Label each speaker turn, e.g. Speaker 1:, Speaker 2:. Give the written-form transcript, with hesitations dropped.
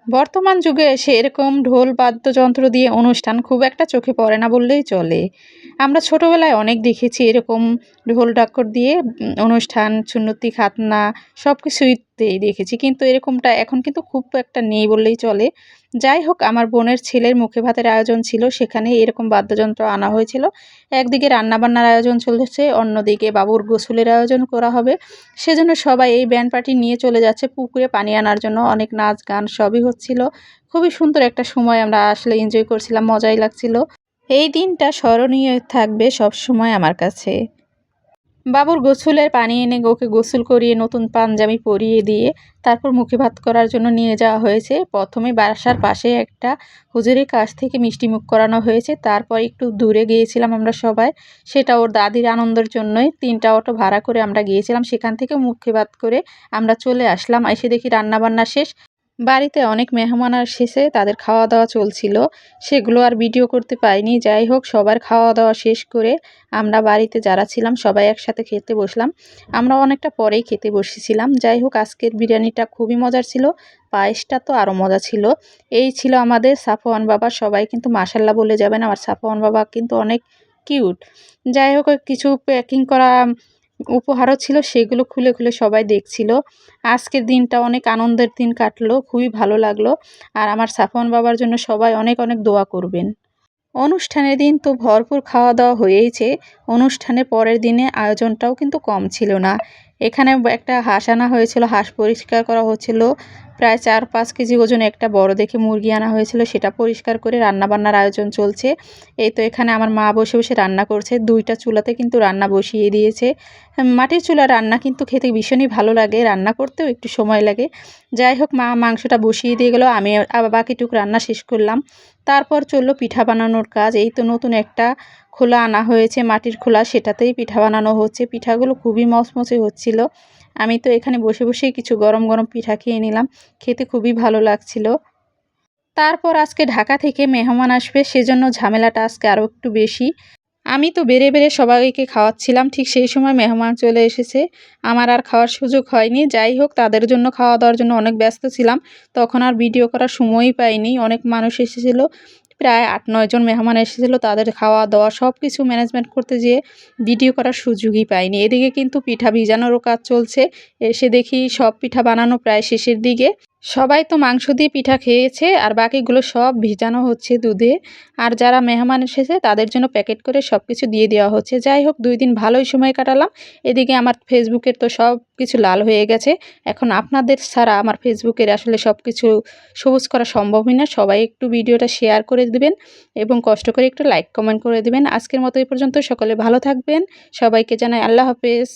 Speaker 1: বর্তমান যুগে এসে এরকম ঢোল বাদ্যযন্ত্র দিয়ে অনুষ্ঠান খুব একটা চোখে পড়ে না বললেই চলে। আমরা ছোটোবেলায় অনেক দেখেছি এরকম ঢোল ডাক্কর দিয়ে অনুষ্ঠান, সুন্নতি খাতনা সবকিছুইতেই দেখেছি। কিন্তু এরকমটা এখন কিন্তু খুব একটা নেই বললেই চলে। যাই হোক, আমার বোনের ছেলের মুখে ভাতের আয়োজন ছিল, সেখানে এরকম বাদ্যযন্ত্র আনা হয়েছিল। একদিকে রান্নাবান্নার আয়োজন চলেছে, অন্যদিকে বাবুর গোসলের আয়োজন করা হবে। সেজন্য সবাই এই ব্যান্ড পার্টি নিয়ে চলে যাচ্ছে পুকুরে পানি আনার জন্য। অনেক নাচ গান সবই হচ্ছিল। খুবই সুন্দর একটা সময় আমরা আসলে এনজয় করছিলাম, মজাই লাগছিল। এই দিনটা স্মরণীয় থাকবে সবসময় আমার কাছে। বাবুর গোসলের পানি এনে ওকে গোসল করিয়ে নতুন পাঞ্জাবি পরিয়ে দিয়ে তারপর মুখে ভাত করার জন্য নিয়ে যাওয়া হয়েছে। প্রথমে বাসার পাশে একটা হুজুরের কাছ থেকে মিষ্টি মুখ করানো হয়েছে, তারপর একটু দূরে গিয়েছিলাম আমরা সবাই। সেটা ওর দাদির আনন্দের জন্যই ৩টা অটো ভাড়া করে আমরা গিয়েছিলাম। সেখান থেকে মুখে ভাত করে আমরা চলে আসলাম। এসে দেখি রান্নাবান্না শেষ। বাড়িতে অনেক মেহমান এসেছে, তাদের খাওয়া দাওয়া চলছিল। সেগুলো আর ভিডিও করতে পারিনি। যাই হোক, সবার খাওয়া দাওয়া শেষ করে আমরা বাড়িতে যারা ছিলাম সবাই একসাথে খেতে বসলাম। আমরা অনেকটা পরেই খেতে বসেছিলাম। যাই হোক, আজকের বিরিয়ানিটা খুবই মজার ছিল। পায়েসটা তো আরও মজা ছিল। এই ছিল আমাদের সাফওয়ান বাবা। সবাই কিন্তু মাশাল্লাহ বলে যাবেন, আমার সাফওয়ান বাবা কিন্তু অনেক কিউট। যাই হোক, কিছু প্যাকিং করা উপহারও ছিল, সেগুলো খুলে খুলে সবাই দেখছিল। আজকের দিনটা অনেক আনন্দের দিন কাটলো, খুবই ভালো লাগলো। আর আমার সাফওয়ান বাবার জন্য সবাই অনেক অনেক দোয়া করবেন। অনুষ্ঠানের দিন তো ভরপুর খাওয়া দাওয়া হয়েইছে। অনুষ্ঠানের পরের দিনে আয়োজনটাও কিন্তু কম ছিল না। এখানে একটা হাঁস আনা হয়েছিল, হাঁস পরিষ্কার করা হচ্ছিল। প্রায় ৪-৫ কেজি ওজন একটা বড় দেখে মুরগি আনা হয়েছিল, সেটা পরিষ্কার করে রান্নাবান্নার আয়োজন চলছে। এই তো এখানে আমার মা বসে বসে রান্না করছে, ২টা চুলাতে কিন্তু রান্না বসিয়ে দিয়েছে। মাটির চুলার রান্না কিন্তু খেতে ভীষণই ভালো লাগে, রান্না করতেও একটু সময় লাগে। যাই হোক, মা মাংসটা বসিয়ে দিয়ে গেল, আমি আবার বাকিটুকু রান্না শেষ করলাম। তারপর চললো পিঠা বানানোর কাজ। এই তো নতুন একটা খোলা আনা হয়েছে, মাটির খোলা, সেটাতেই পিঠা বানানো হচ্ছে। পিঠাগুলো খুবই মচমচে হচ্ছিল। আমি তো এখানে বসে বসেই কিছু গরম গরম পিঠা খেয়ে নিলাম, খেতে খুবই ভালো লাগছিল। তারপর আজকে ঢাকা থেকে মেহমান আসবে, সেজন্য ঝামেলাটা আজকে আরও একটু বেশি। আমি তো বেড়ে বেড়ে সবাইকে খাওয়াচ্ছিলাম, ঠিক সেই সময় মেহমান চলে এসেছে। আমার আর খাওয়ার সুযোগ হয়নি। যাই হোক, তাদের জন্য খাওয়া দাওয়ার জন্য অনেক ব্যস্ত ছিলাম, তখন আর ভিডিও করার সময়ই পাইনি। অনেক মানুষ এসেছিল, প্রায় ৮-৯ জন মেহমান এসেছিল। তাদের খাওয়া দাওয়া সব কিছু ম্যানেজমেন্ট করতে যেয়ে ভিডিও করার সুযোগই পাইনি। এদিকে কিন্তু পিঠা ভিজানোরও কাজ চলছে। এসে দেখি সব পিঠা বানানো প্রায় শেষের দিকে। সবাই তো মাংস দিয়ে পিঠা খেয়েছে, আর বাকিগুলো সব ভিজানো হচ্ছে দুধে। আর যারা মেহমান এসেছে তাদের জন্য প্যাকেট করে সব কিছু দিয়ে দেওয়া হচ্ছে। যাই হোক, ২ দিন ভালোই সময় কাটালাম। এদিকে আমার ফেসবুকের তো সব কিছু লাল হয়ে গেছে। এখন আপনাদের ছাড়া আমার ফেসবুকের আসলে সব কিছু সবুজ করা সম্ভবই না। সবাই একটু ভিডিওটা শেয়ার করে দিবেন এবং কষ্ট করে একটু লাইক কমেন্ট করে দিবেন। আজকের মতো এই পর্যন্ত। সকলে ভালো থাকবেন। সবাইকে জানাই আল্লাহ হাফেজ।